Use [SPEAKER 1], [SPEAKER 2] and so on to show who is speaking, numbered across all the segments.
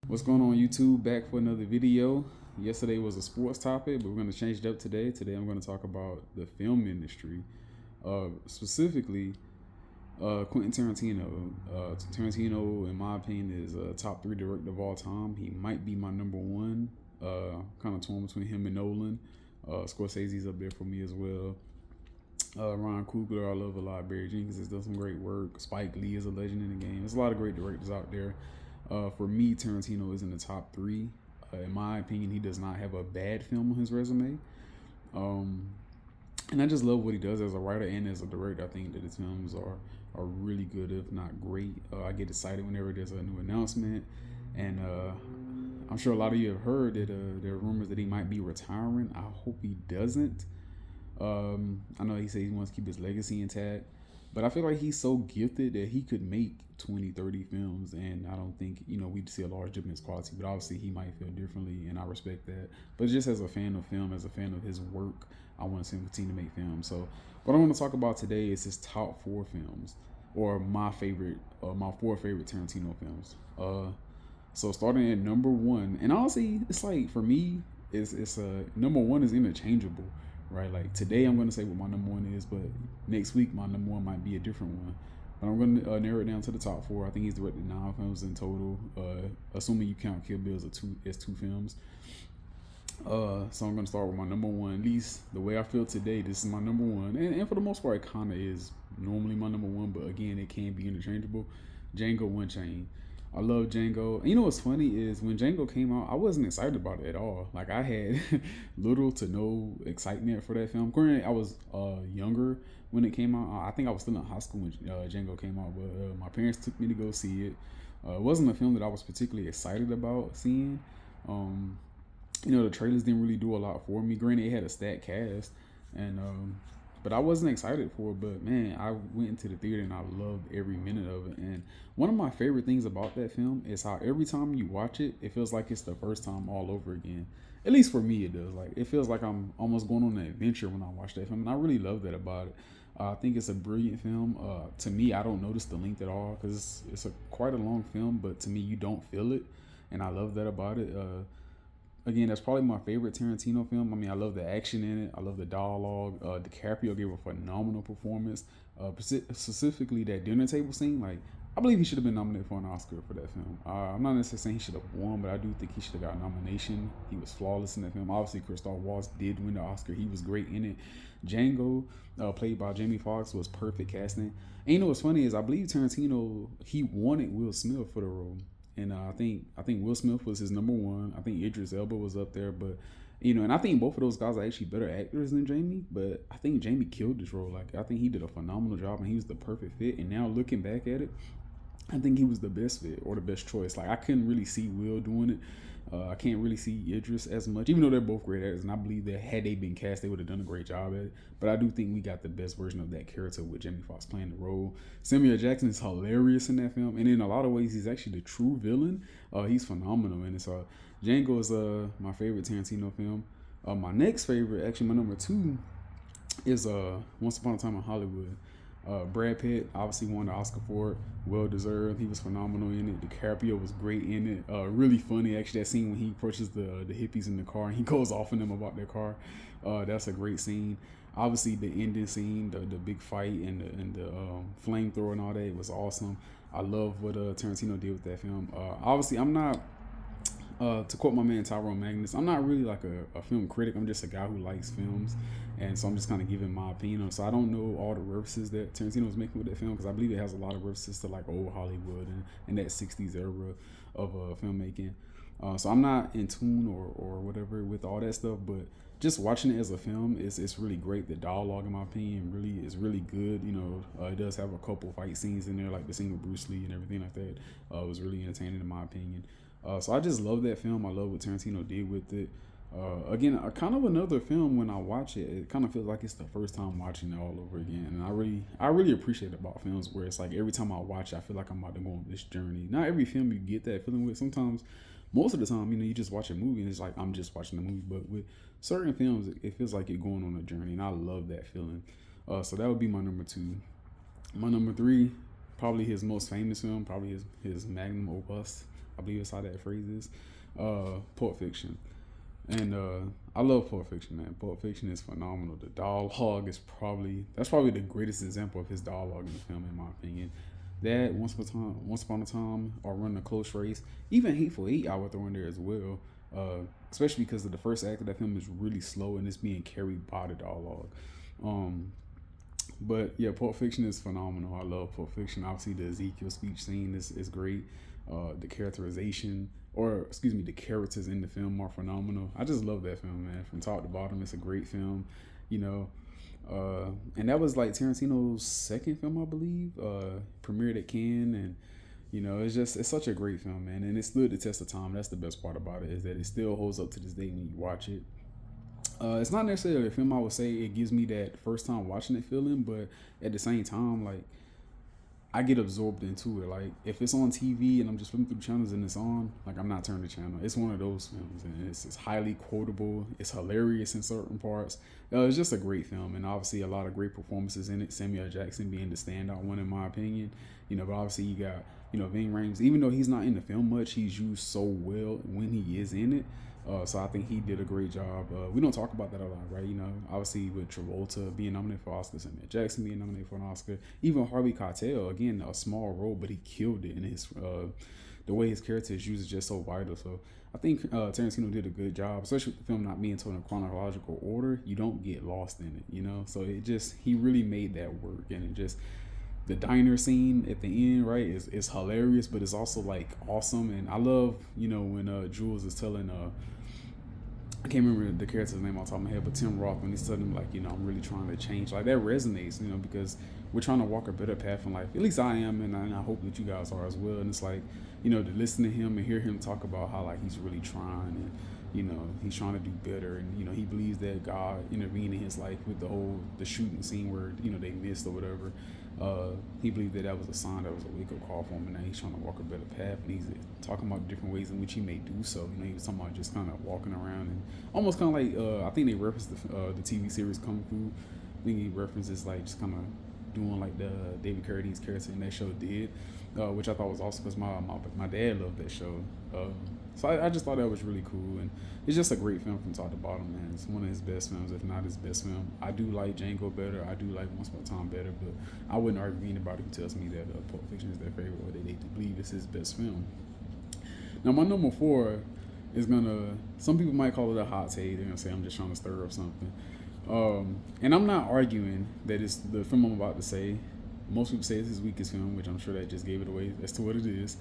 [SPEAKER 1] What's going on YouTube? Back for another video. Yesterday was a sports topic, but we're going to change it up today. Today I'm going to talk about the film industry, specifically Quentin Tarantino. Tarantino, in my opinion, is a top three director of all time. He might be my number one. Kind of torn between him and Nolan. Scorsese's up there for me as well. Ryan Coogler, I love a lot. Barry Jenkins has done some great work. Spike Lee is a legend in the game. There's a lot of great directors out there. For me, Tarantino is in the top three. In my opinion, he does not have a bad film on his resume. Um, and I just love what he does as a writer and as a director. I think that his films are really good, if not great. I get excited whenever there's a new announcement, and I'm sure a lot of you have heard that there are rumors that he might be retiring. I hope he doesn't. I know he says he wants to keep his legacy intact, but I feel like he's so gifted that he could make 20, 30 films, and I don't think, we'd see a large dip in his quality, but obviously he might feel differently, and I respect that. But just as a fan of film, as a fan of his work, I want to see him continue to make films. So what I want to talk about today is his top four films, or my four favorite Tarantino films. So starting at number one, and honestly, it's like for me, it's number one is interchangeable, right? Like today, I'm gonna say what my number one is, but next week my number one might be a different one. But I'm gonna narrow it down to the top four. I think he's directed 9 films in total, assuming you count Kill Bill as two films. So I'm gonna start with my number one. At least the way I feel today, this is my number one, and for the most part, it kind of is normally my number one. But again, it can be interchangeable. Django Unchained. I love Django. And you know what's funny is when Django came out, I wasn't excited about it at all. Like I had little to no excitement for that film. Granted, I was younger when it came out. I think I was still in high school when Django came out, but my parents took me to go see it. It wasn't a film that I was particularly excited about seeing. Um, the trailers didn't really do a lot for me. Granted, it had a stacked cast, and but I wasn't excited for it. But man, I went into the theater and I loved every minute of it. And one of my favorite things about that film is how every time you watch it, it feels like it's the first time all over again. At least for me, it does. Like it feels like I'm almost going on an adventure when I watch that film, and I really love that about it. I think it's a brilliant film. To me, I don't notice the length at all because it's a quite a long film, but to me, you don't feel it, and I love that about it. Again, that's probably my favorite Tarantino film. I mean, I love the action in it. I love the dialogue. DiCaprio gave a phenomenal performance. Specifically, that dinner table scene. Like, I believe he should have been nominated for an Oscar for that film. I'm not necessarily saying he should have won, but I do think he should have got a nomination. He was flawless in that film. Obviously, Christoph Waltz did win the Oscar. He was great in it. Django, played by Jamie Foxx, was perfect casting. And you know what's funny is I believe Tarantino, he wanted Will Smith for the role, and I think Will Smith was his number one. I think Idris Elba was up there, but and I think both of those guys are actually better actors than Jamie. But I think Jamie killed this role. Like I think he did a phenomenal job, and he was the perfect fit. And now looking back at it, I think he was the best fit or the best choice. Like I couldn't really see Will doing it. I can't really see Idris as much, even though they're both great actors, and I believe that had they been cast, they would have done a great job at it. But I do think we got the best version of that character with Jamie Foxx playing the role. Samuel Jackson is hilarious in that film, and in a lot of ways, he's actually the true villain. He's phenomenal in it. So Django is my favorite Tarantino film. My next favorite, actually my number two, is Once Upon a Time in Hollywood. Brad Pitt obviously won the Oscar for it, well deserved. He was phenomenal in it. DiCaprio was great in it. Really funny actually, that scene when he approaches the hippies in the car and he goes off on them about their car. That's a great scene. Obviously the ending scene, the big fight and the flamethrower and all that was awesome. I love what Tarantino did with that film. Obviously I'm not to quote my man Tyrone Magnus, I'm not really like a film critic. I'm just a guy who likes films, and so I'm just kind of giving my opinion on it. So I don't know all the references that Tarantino was making with that film because I believe it has a lot of references to like old Hollywood and that '60s era of filmmaking. So I'm not in tune or whatever with all that stuff, but just watching it as a film it's really great. The dialogue, in my opinion, really is really good. It does have a couple fight scenes in there, like the scene with Bruce Lee and everything like that. It was really entertaining in my opinion. So I just love that film. I love what Tarantino did with it. Again, kind of another film. When I watch it, it kind of feels like it's the first time watching it all over again. And I really appreciate about films where it's like every time I watch it, I feel like I'm about to go on this journey. Not every film you get that feeling with. Sometimes, most of the time, you just watch a movie and it's like I'm just watching the movie. But with certain films, it feels like you're going on a journey, and I love that feeling. So that would be my number two. My number three, probably his most famous film, probably his magnum opus, I believe it's how that phrase is. Pulp Fiction. And I love Pulp Fiction, man. Pulp Fiction is phenomenal. The dialogue is probably the greatest example of his dialogue in the film, in my opinion. That Once Upon a Time, or Running a Close Race, even Hateful Eight, I would throw in there as well. Especially because of the first act of that film is really slow and it's being carried by the dialogue. Um, but yeah, Pulp Fiction is phenomenal. I love Pulp Fiction. Obviously, the Ezekiel speech scene is great. The characterization, or excuse me, the characters in the film are phenomenal. I just love that film, man. From top to bottom, it's a great film. You know, and that was like Tarantino's second film, I believe. Premiered at Cannes, and it's such a great film, man. And it stood the test of time. That's the best part about it, is that it still holds up to this day when you watch it. It's not necessarily a film I would say it gives me that first time watching it feeling, but at the same time, like, I get absorbed into it. Like, if it's on TV and I'm just flipping through channels and it's on, like, I'm not turning the channel. It's one of those films, and it's highly quotable. It's hilarious in certain parts. It's just a great film, and obviously a lot of great performances in it. Samuel Jackson being the standout one, in my opinion. But obviously you got Ving Rhames. Even though he's not in the film much, he's used so well when he is in it. So I think he did a great job. We don't talk about that a lot, right? Obviously with Travolta being nominated for Oscars, Samuel Jackson being nominated for an Oscar, even Harvey Keitel, again, a small role, but he killed it. And the way his character is used is just so vital. So I think Tarantino did a good job, especially with the film not being told in chronological order. You don't get lost in it, So he really made that work. And it just, the diner scene at the end, right, is hilarious, but it's also like awesome. And I love, when Jules is telling I can't remember the character's name off the top of my head, but Tim Roth, when he's telling him, like, I'm really trying to change, like, that resonates, because we're trying to walk a better path in life. At least I am, and I hope that you guys are as well. And it's like, to listen to him and hear him talk about how, like, he's really trying, and he's trying to do better, and he believes that God intervened in his life with the shooting scene where they missed or whatever. He believed that was a sign, that was a wake-up call for him, and now he's trying to walk a better path, and he's talking about different ways in which he may do so. He was talking about just kind of walking around, and almost kind of like, I think they referenced the TV series Kung Fu. I think he references, like, just kind of doing like the David Carradine's character in that show did, which I thought was awesome, because my dad loved that show. So I just thought that was really cool, and it's just a great film from top to bottom, man. It's one of his best films, if not his best film. I do like Django better. I do like Once Upon a Time better, but I wouldn't argue with anybody who tells me that Pulp Fiction is their favorite, or they believe it's his best film. Now, my number 4 is some people might call it a hot take. They're gonna say I'm just trying to stir up something. And I'm not arguing that it's the film I'm about to say. Most people say it's his weakest film, which I'm sure that just gave it away as to what it is.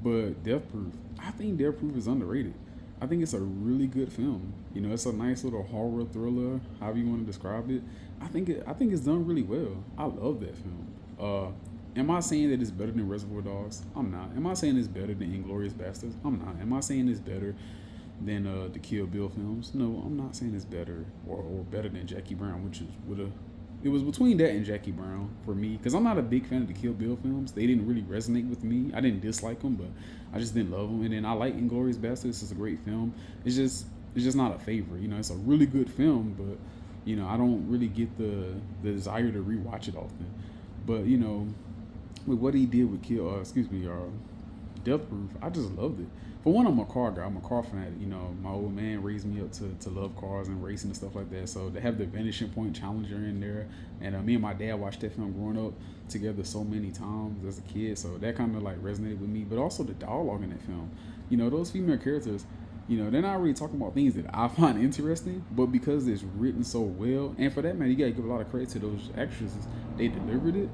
[SPEAKER 1] But Death Proof, I think Death Proof is underrated. I think it's a really good film. It's a nice little horror thriller, however you want to describe it. I think it's done really well. I love that film. Am I saying that it's better than Reservoir Dogs? I'm not. Am I saying it's better than Inglourious Basterds? I'm not. Am I saying it's better than the Kill Bill films? No, I'm not saying it's better or better than Jackie Brown, which is it was between that and Jackie Brown for me, because I'm not a big fan of the Kill Bill films. They didn't really resonate with me. I didn't dislike them, but I just didn't love them. And then I like Inglourious Basterds. It's a great film. It's just not a favorite. It's a really good film, but I don't really get the desire to rewatch it often. But with what he did with Death Proof, I just loved it. For one, I'm a car guy. I'm a car fanatic. My old man raised me up to love cars and racing and stuff like that. So to have the Vanishing Point Challenger in there, and me and my dad watched that film growing up together so many times as a kid. So that kind of like resonated with me. But also the dialogue in that film. Those female characters, they're not really talking about things that I find interesting, but because it's written so well, and for that matter, you gotta give a lot of credit to those actresses. They delivered it.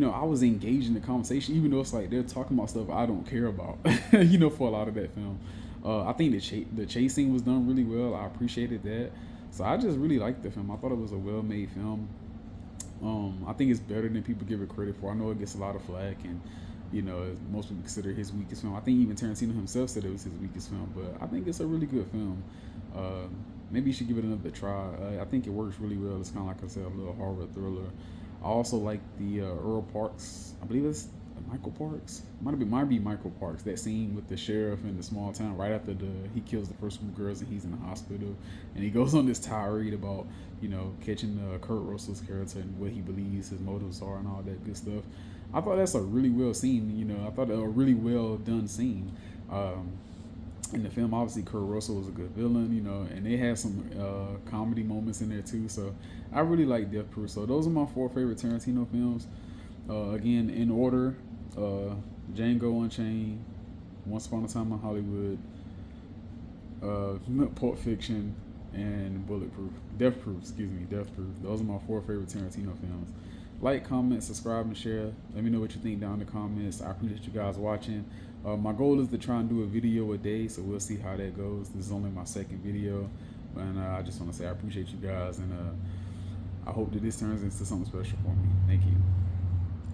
[SPEAKER 1] I was engaged in the conversation, even though it's like they're talking about stuff I don't care about, for a lot of that film. I think the chasing was done really well. I appreciated that. So I just really liked the film. I thought it was a well-made film. I think it's better than people give it credit for. I know it gets a lot of flack, and, most people consider it his weakest film. I think even Tarantino himself said it was his weakest film, but I think it's a really good film. Maybe you should give it another try. I think it works really well. It's kind of, like I said, a little horror thriller. I also like the Earl Parks. I believe it's Michael Parks. Might be Michael Parks. That scene with the sheriff in the small town right after he kills the first group of girls and he's in the hospital, and he goes on this tirade about catching Kurt Russell's character and what he believes his motives are and all that good stuff. I thought that's a really well scene. I thought a really well done scene. Um, in the film, obviously, Kurt Russell was a good villain, you know, and they had some comedy moments in there too. So I really like Death Proof. So those are my 4 favorite Tarantino films. Again, in order: Django Unchained, Once Upon a Time in Hollywood, Pulp Fiction, and Bulletproof. Death Proof, excuse me, Death Proof. Those are my 4 favorite Tarantino films. Like, comment, subscribe, and share. Let me know what you think down in the comments. I appreciate you guys watching. My goal is to try and do a video a day, so we'll see how that goes. This is only my 2nd video, and I just want to say I appreciate you guys, and I hope that this turns into something special for me. Thank you.